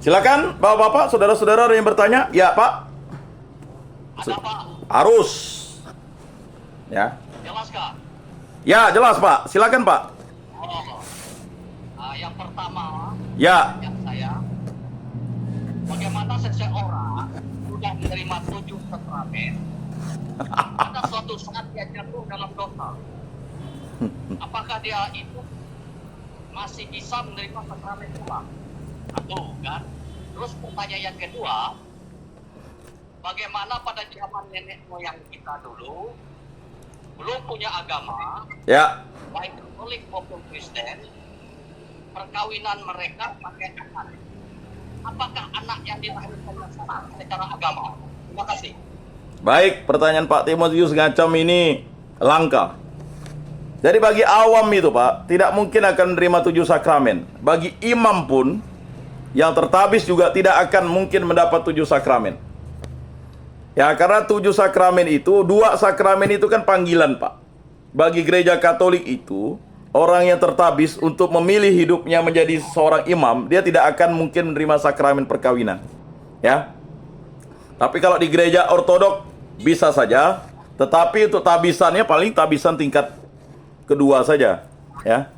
Silakan, Bapak-bapak, saudara-saudara yang bertanya. Ya, Pak. Ada Pak, Harus. Ya. jelas Kak? Ya, jelas, Pak. Silakan, Pak. Oh, yang pertama, Ya. yang saya, bagaimana seseorang sudah menerima 7 sakramen, ada suatu saat dia jatuh dalam dosa. Apakah dia itu masih bisa menerima sakramen ulang? Satu, kan? Terus pertanyaan yang kedua, bagaimana pada zaman nenek moyang kita dulu, belum punya agama, Ya. baik Katolik maupun Kristen, perkawinan mereka pakai anak. Apakah anak yang dilahirkan sah secara agama? Terima kasih. Baik, pertanyaan Pak Timotius Ngacam ini langka. Jadi bagi awam itu, Pak, tidak mungkin akan menerima 7 sakramen. Bagi imam pun yang tertabis juga tidak akan mungkin mendapat 7 sakramen. Ya, karena 7 sakramen itu, 2 sakramen itu kan panggilan, Pak. Bagi gereja Katolik itu, orang yang tertabis untuk memilih hidupnya menjadi seorang imam, dia tidak akan mungkin menerima sakramen perkawinan. Ya. Tapi kalau di gereja Ortodok bisa saja, tetapi untuk tabisannya paling tabisan tingkat kedua saja, ya.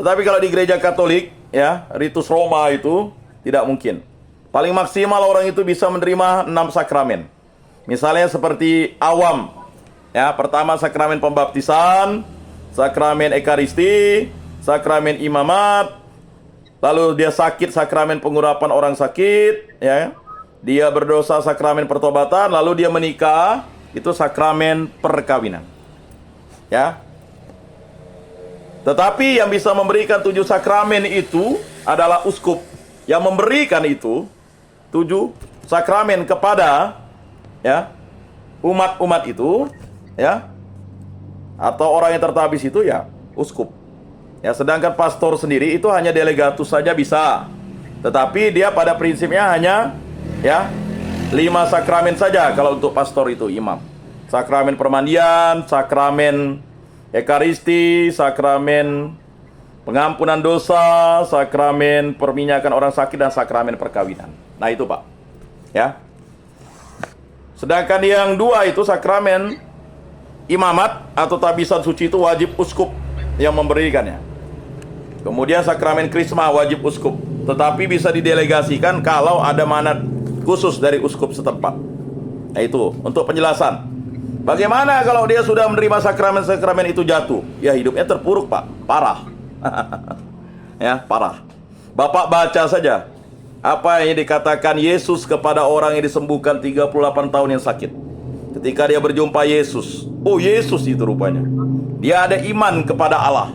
Tetapi kalau di gereja Katolik, ya, ritus Roma itu tidak mungkin. Paling maksimal orang itu bisa menerima 6 sakramen. Misalnya seperti awam, ya, pertama sakramen pembaptisan, sakramen ekaristi, sakramen imamat, lalu dia sakit sakramen pengurapan orang sakit, ya. Dia berdosa sakramen pertobatan, lalu dia menikah, itu sakramen perkawinan. Ya. Tetapi yang bisa memberikan 7 sakramen itu adalah uskup. Yang memberikan itu 7 sakramen kepada, ya, umat-umat itu, ya, atau orang yang tertabis itu, ya, uskup. Ya, sedangkan pastor sendiri itu hanya delegatus saja bisa. Tetapi dia pada prinsipnya hanya, ya, 5 sakramen saja kalau untuk pastor itu imam. Sakramen permandian, sakramen ekaristi, sakramen pengampunan dosa, sakramen perminyakan orang sakit, dan sakramen perkawinan. Nah itu, Pak. Ya. Sedangkan yang 2 itu sakramen imamat atau tabisan suci itu wajib uskup yang memberikannya. Kemudian sakramen krisma wajib uskup, tetapi bisa didelegasikan kalau ada manat khusus dari uskup setempat. Nah itu untuk penjelasan. Bagaimana kalau dia sudah menerima sakramen-sakramen itu jatuh? Ya hidupnya terpuruk, Pak. Parah. Ya, parah. Bapak baca saja apa yang dikatakan Yesus kepada orang yang disembuhkan 38 tahun yang sakit. Ketika dia berjumpa Yesus, oh Yesus itu rupanya, dia ada iman kepada Allah,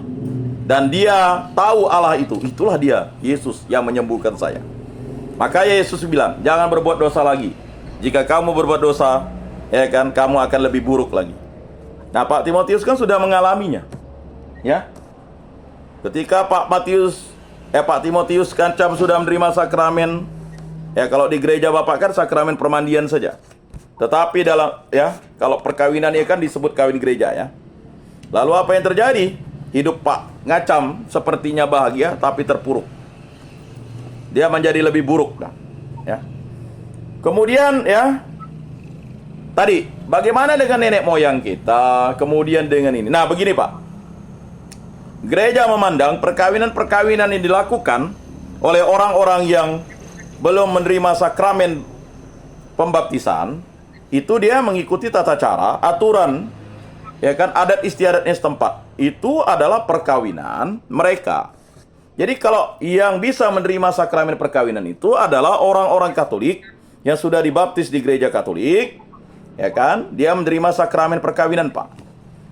dan dia tahu Allah itu. Itulah dia, Yesus yang menyembuhkan saya. Maka Yesus bilang, jangan berbuat dosa lagi. Jika kamu berbuat dosa, ya kan, kamu akan lebih buruk lagi. Nah, Pak Timotius kan sudah mengalaminya. Ya. Ketika Pak Timotius Kancam sudah menerima sakramen, ya kalau di gereja Bapak kan sakramen permandian saja. Tetapi dalam, ya, kalau perkawinan ya kan disebut kawin gereja, ya. Lalu apa yang terjadi? Hidup Pak Ngacam sepertinya bahagia tapi terpuruk. Dia menjadi lebih buruk, ya. Kemudian, ya, tadi bagaimana dengan nenek moyang kita, kemudian dengan ini. Nah, begini, Pak. Gereja memandang perkawinan-perkawinan yang dilakukan oleh orang-orang yang belum menerima sakramen pembaptisan, itu dia mengikuti tata cara, aturan, ya kan, adat istiadatnya setempat. Itu adalah perkawinan mereka. Jadi kalau yang bisa menerima sakramen perkawinan itu adalah orang-orang Katolik yang sudah dibaptis di gereja Katolik, ya kan, dia menerima sakramen perkawinan, Pak.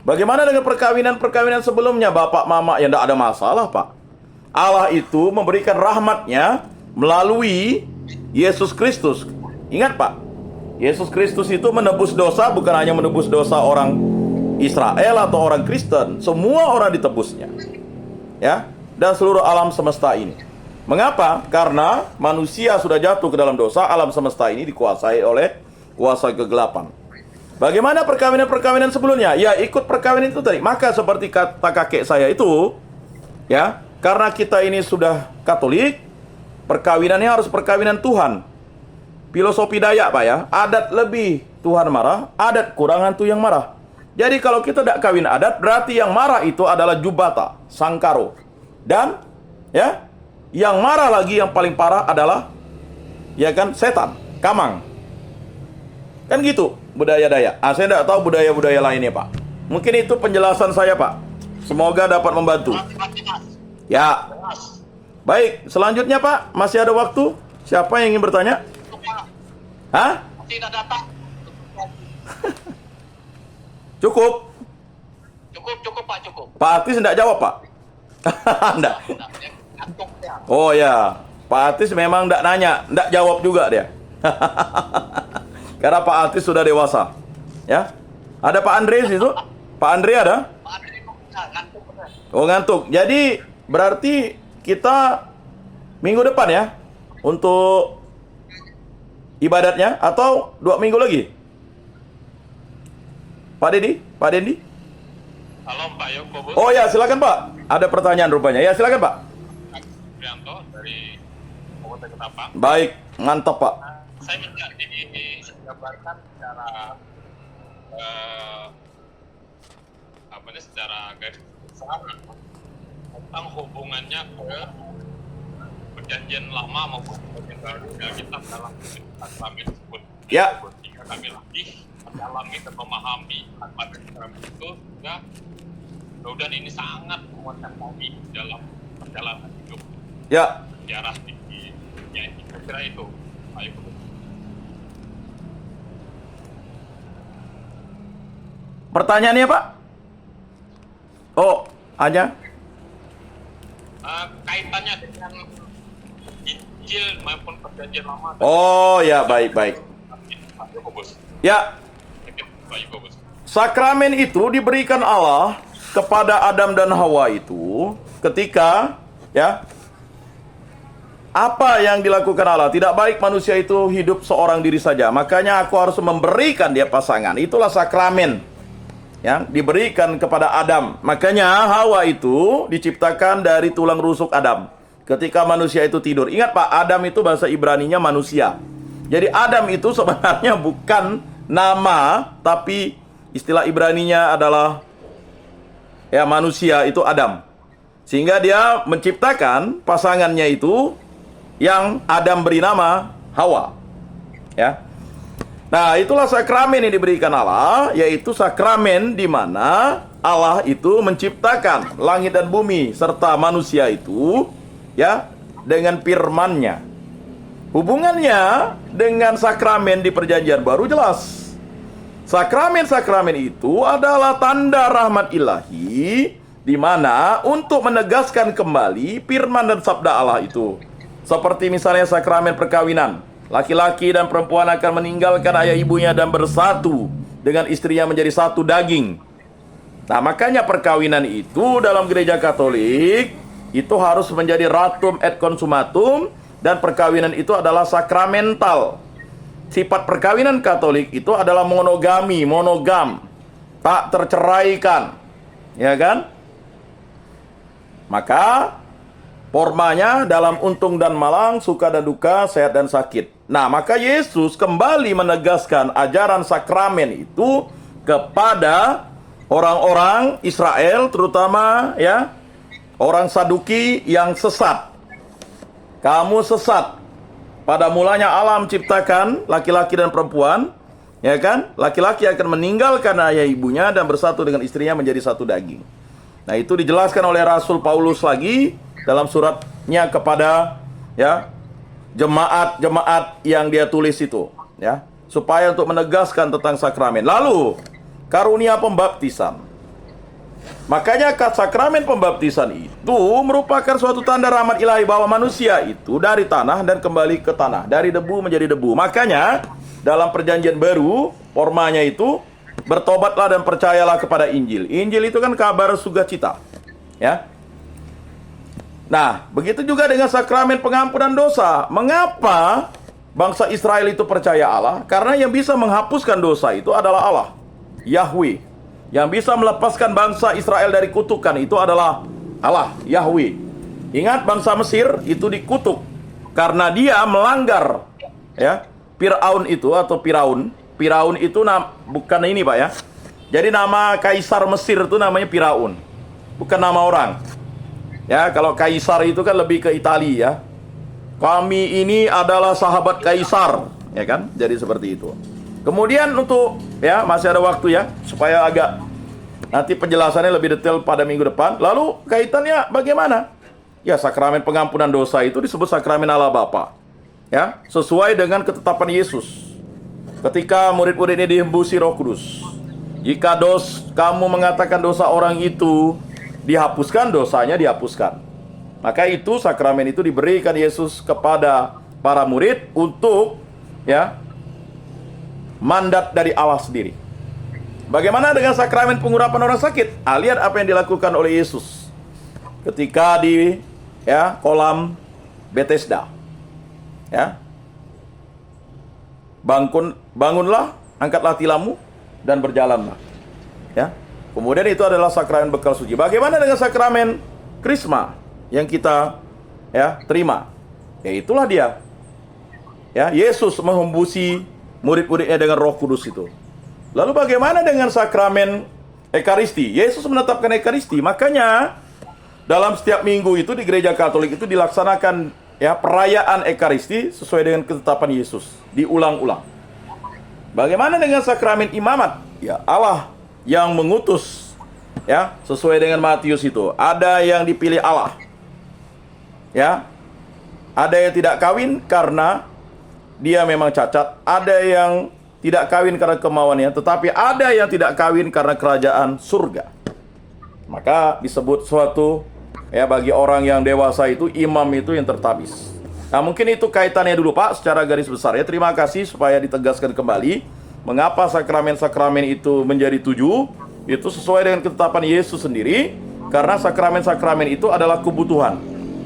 Bagaimana dengan perkawinan-perkawinan sebelumnya, Bapak, Mama? Ya tidak ada masalah, Pak. Allah itu memberikan rahmatnya melalui Yesus Kristus. Ingat, Pak, Yesus Kristus itu menebus dosa, bukan hanya menebus dosa orang Israel atau orang Kristen. Semua orang ditebusnya, ya, dan seluruh alam semesta ini. Mengapa? Karena manusia sudah jatuh ke dalam dosa. Alam semesta ini dikuasai oleh kuasa kegelapan. Bagaimana perkawinan-perkawinan sebelumnya? Ya, ikut perkawinan itu tadi. Maka seperti kata kakek saya itu, ya, karena kita ini sudah Katolik, perkawinannya harus perkawinan Tuhan. Filosofi Dayak, Pak, ya. Adat lebih Tuhan marah, adat kurang hantu yang marah. Jadi kalau kita tidak kawin adat, berarti yang marah itu adalah Jubata, Sangkaro. Dan ya, yang marah lagi yang paling parah adalah ya kan setan, Kamang. Kan gitu budaya Dayak. Saya tidak tahu budaya-budaya lainnya, Pak. Mungkin itu penjelasan saya, Pak. Semoga dapat membantu. Ya. Baik, selanjutnya, Pak, masih ada waktu. Siapa yang ingin bertanya? Hah? Tidak datang. Cukup. Cukup Pak, cukup. Pak Atis tidak jawab, Pak. Enggak. Ngantuk ya. Oh ya, Pak Atis memang tidak nanya, tidak jawab juga dia. Karena Pak Atis sudah dewasa. Ya. Ada Pak Andre di situ? Pak Andre ada? Pak Andre ngantuk benar. Oh, ngantuk. Jadi berarti kita minggu depan ya untuk ibadatnya atau 2 minggu lagi? Pak Dedi? Pak Dendi? Halo Pak Yoko, Bu. Oh ya, silakan Pak. Ada pertanyaan rupanya. Ya, silakan Pak. Prianto dari Kabupaten Ketapang. Baik, mantap Pak. Saya minta digambarkan secara secara garis besar tentang hubungannya ke perjanjian lama maupun perjanjian baru yang kita dalam sakramen tersebut. Ya. Jika kami lebih mendalami dan memahami pada sakramen itu, sehingga mudah-mudahan ini sangat menguatkan kami dalam perjalanan hidup. Ya. Sejarah di dunia ini, kira itu. Ayo. Pertanyaannya Pak? Oh, hanya? Kaitannya dengan Injil maupun perjanjian lama. Oh ya, baik-baik. Pak Yoko, Bos. Ya, Pak Yoko, Bos. sakramen itu diberikan Allah kepada Adam dan Hawa itu ketika ya apa yang dilakukan Allah? Tidak baik manusia itu hidup seorang diri saja. Makanya aku harus memberikan dia pasangan. Itulah sakramen yang diberikan kepada Adam. Makanya Hawa itu diciptakan dari tulang rusuk Adam. Ketika manusia itu tidur. Ingat Pak, Adam itu bahasa Ibraninya manusia. Jadi Adam itu sebenarnya bukan nama, tapi istilah Ibraninya adalah ya manusia, itu Adam. Sehingga dia menciptakan pasangannya itu yang Adam beri nama Hawa. Ya. Nah, itulah sakramen yang diberikan Allah, yaitu sakramen di mana Allah itu menciptakan langit dan bumi serta manusia itu ya dengan firman-Nya. Hubungannya dengan sakramen di perjanjian baru jelas. Sakramen-sakramen itu adalah tanda rahmat ilahi di mana untuk menegaskan kembali firman dan sabda Allah itu. Seperti misalnya sakramen perkawinan. Laki-laki dan perempuan akan meninggalkan ayah ibunya dan bersatu dengan istrinya menjadi satu daging. Nah, makanya perkawinan itu dalam gereja Katolik itu harus menjadi ratum et consumatum, dan perkawinan itu adalah sakramental. Sifat perkawinan Katolik itu adalah monogami, monogam, tak terceraikan. Ya kan? Maka formanya dalam untung dan malang, suka dan duka, sehat dan sakit. Nah, maka Yesus kembali menegaskan ajaran sakramen itu kepada orang-orang Israel, terutama ya orang Saduki yang sesat. Kamu sesat. Pada mulanya Allah menciptakan laki-laki dan perempuan, ya kan? Laki-laki akan meninggalkan ayah ibunya dan bersatu dengan istrinya menjadi satu daging. Nah, itu dijelaskan oleh Rasul Paulus lagi dalam suratnya kepada ya jemaat-jemaat yang dia tulis itu, ya, supaya untuk menegaskan tentang sakramen. Lalu karunia pembaptisan. Makanya sakramen pembaptisan itu merupakan suatu tanda rahmat ilahi bahwa manusia itu dari tanah dan kembali ke tanah, dari debu menjadi debu. Makanya dalam perjanjian baru formanya itu bertobatlah dan percayalah kepada Injil. Injil itu kan kabar sukacita, ya. Nah, begitu juga dengan sakramen pengampunan dosa. Mengapa bangsa Israel itu percaya Allah? Karena yang bisa menghapuskan dosa itu adalah Allah, Yahweh. Yang bisa melepaskan bangsa Israel dari kutukan itu adalah Allah, Yahweh. Ingat bangsa Mesir itu dikutuk karena dia melanggar, ya, Firaun itu atau Firaun itu bukan ini Pak ya. Jadi nama kaisar Mesir itu namanya Firaun, bukan nama orang. Ya, kalau kaisar itu kan lebih ke Italia ya. Kami ini adalah sahabat kaisar, ya kan? Jadi seperti itu. Kemudian untuk, ya, masih ada waktu ya, supaya agak nanti penjelasannya lebih detail pada minggu depan. Lalu kaitannya bagaimana? Ya, sakramen pengampunan dosa itu disebut sakramen Allah Bapa. Ya, sesuai dengan ketetapan Yesus. Ketika murid-murid ini dihembusi Roh Kudus. Jika kamu mengatakan dosa orang itu dihapuskan, dosanya dihapuskan. Maka itu sakramen itu diberikan Yesus kepada para murid untuk, ya, mandat dari Allah sendiri. Bagaimana dengan sakramen pengurapan orang sakit? Lihat apa yang dilakukan oleh Yesus ketika di, ya, kolam Bethesda. Ya. Bangunlah, angkatlah tilammu dan berjalanlah. Ya. Kemudian itu adalah sakramen bekal suci. Bagaimana dengan sakramen Krisma yang kita, ya, terima? Ya, itulah dia. Ya, Yesus menghembusi murid-muridnya dengan Roh Kudus itu. Lalu bagaimana dengan sakramen Ekaristi? Yesus menetapkan Ekaristi. Makanya dalam setiap minggu itu di gereja Katolik itu dilaksanakan, ya, perayaan Ekaristi sesuai dengan ketetapan Yesus, diulang-ulang. Bagaimana dengan sakramen imamat? Ya, Allah yang mengutus, ya, sesuai dengan Matius itu. Ada yang dipilih Allah. Ya. Ada yang tidak kawin karena dia memang cacat, ada yang tidak kawin karena kemauannya, tetapi ada yang tidak kawin karena kerajaan surga. Maka disebut suatu, ya, bagi orang yang dewasa itu, imam itu yang tertabis. Nah, mungkin itu kaitannya dulu Pak, secara garis besar ya. Terima kasih supaya ditegaskan kembali mengapa sakramen-sakramen itu menjadi 7. Itu sesuai dengan ketetapan Yesus sendiri, karena sakramen-sakramen itu adalah kebutuhan.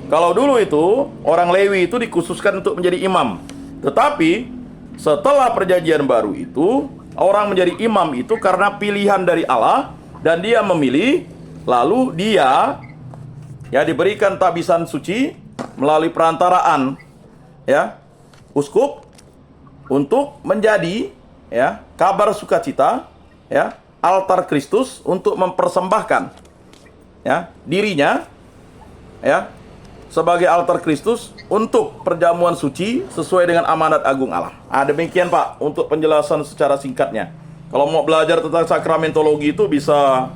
Kalau dulu itu orang Lewi itu dikhususkan untuk menjadi imam, tetapi setelah perjanjian baru itu orang menjadi imam itu karena pilihan dari Allah, dan dia memilih, lalu dia, ya, diberikan tabisan suci melalui perantaraan, ya, uskup untuk menjadi, ya, kabar sukacita, ya, altar Kristus untuk mempersembahkan, ya, dirinya, ya, sebagai altar Kristus untuk perjamuan suci sesuai dengan amanat agung Allah. Demikian Pak untuk penjelasan secara singkatnya. Kalau mau belajar tentang sakramentologi itu bisa,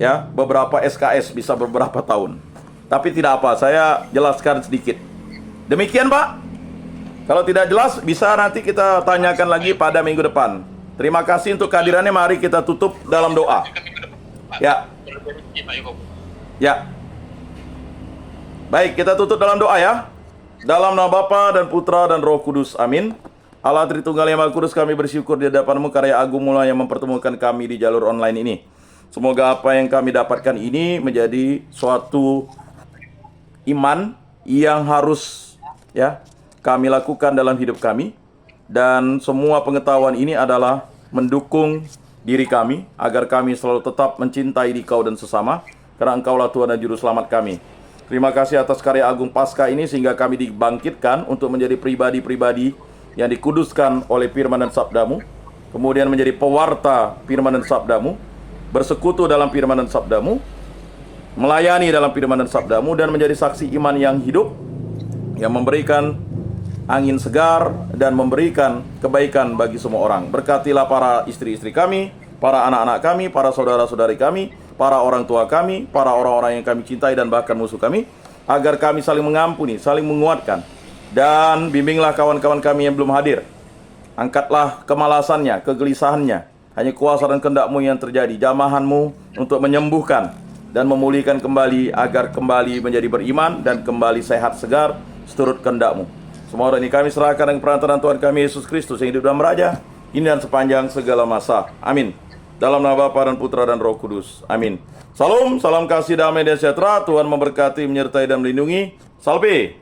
ya, beberapa SKS, bisa beberapa tahun. Tapi tidak apa, saya jelaskan sedikit. Demikian Pak. Kalau tidak jelas bisa nanti kita tanyakan lagi pada minggu depan. Terima kasih untuk kehadirannya. Mari kita tutup dalam doa. Ya. Ya. Baik, kita tutup dalam doa ya. Dalam nama Bapa dan Putra dan Roh Kudus. Amin. Allah Tritunggal yang Maha Kudus, kami bersyukur di hadapan-Mu karya agung mula yang mempertemukan kami di jalur online ini. Semoga apa yang kami dapatkan ini menjadi suatu iman yang harus, ya, kami lakukan dalam hidup kami. Dan semua pengetahuan ini adalah mendukung diri kami agar kami selalu tetap mencintai Dikau dan sesama, karena Engkaulah Tuhan dan Juru Selamat kami. Terima kasih atas karya agung Paskah ini sehingga kami dibangkitkan untuk menjadi pribadi-pribadi yang dikuduskan oleh firman dan sabda-Mu, kemudian menjadi pewarta firman dan sabda-Mu, bersekutu dalam firman dan sabda-Mu, melayani dalam firman dan sabda-Mu, dan menjadi saksi iman yang hidup, yang memberikan angin segar dan memberikan kebaikan bagi semua orang. Berkatilah para istri-istri kami, para anak-anak kami, para saudara-saudari kami, para orang tua kami, para orang-orang yang kami cintai dan bahkan musuh kami, agar kami saling mengampuni, saling menguatkan. Dan bimbinglah kawan-kawan kami yang belum hadir. Angkatlah kemalasannya, kegelisahannya. Hanya kuasa dan kehendak-Mu yang terjadi, jamahan-Mu untuk menyembuhkan dan memulihkan kembali, agar kembali menjadi beriman dan kembali sehat segar seturut kehendak-Mu. Semua ini kami serahkan dengan perantaraan Tuhan kami Yesus Kristus yang hidup dan meraja, ini dan sepanjang segala masa. Amin. Dalam nama Bapa dan Putra dan Roh Kudus. Amin. Salam, salam kasih, damai dan sejahtera. Tuhan memberkati, menyertai dan melindungi. Salve.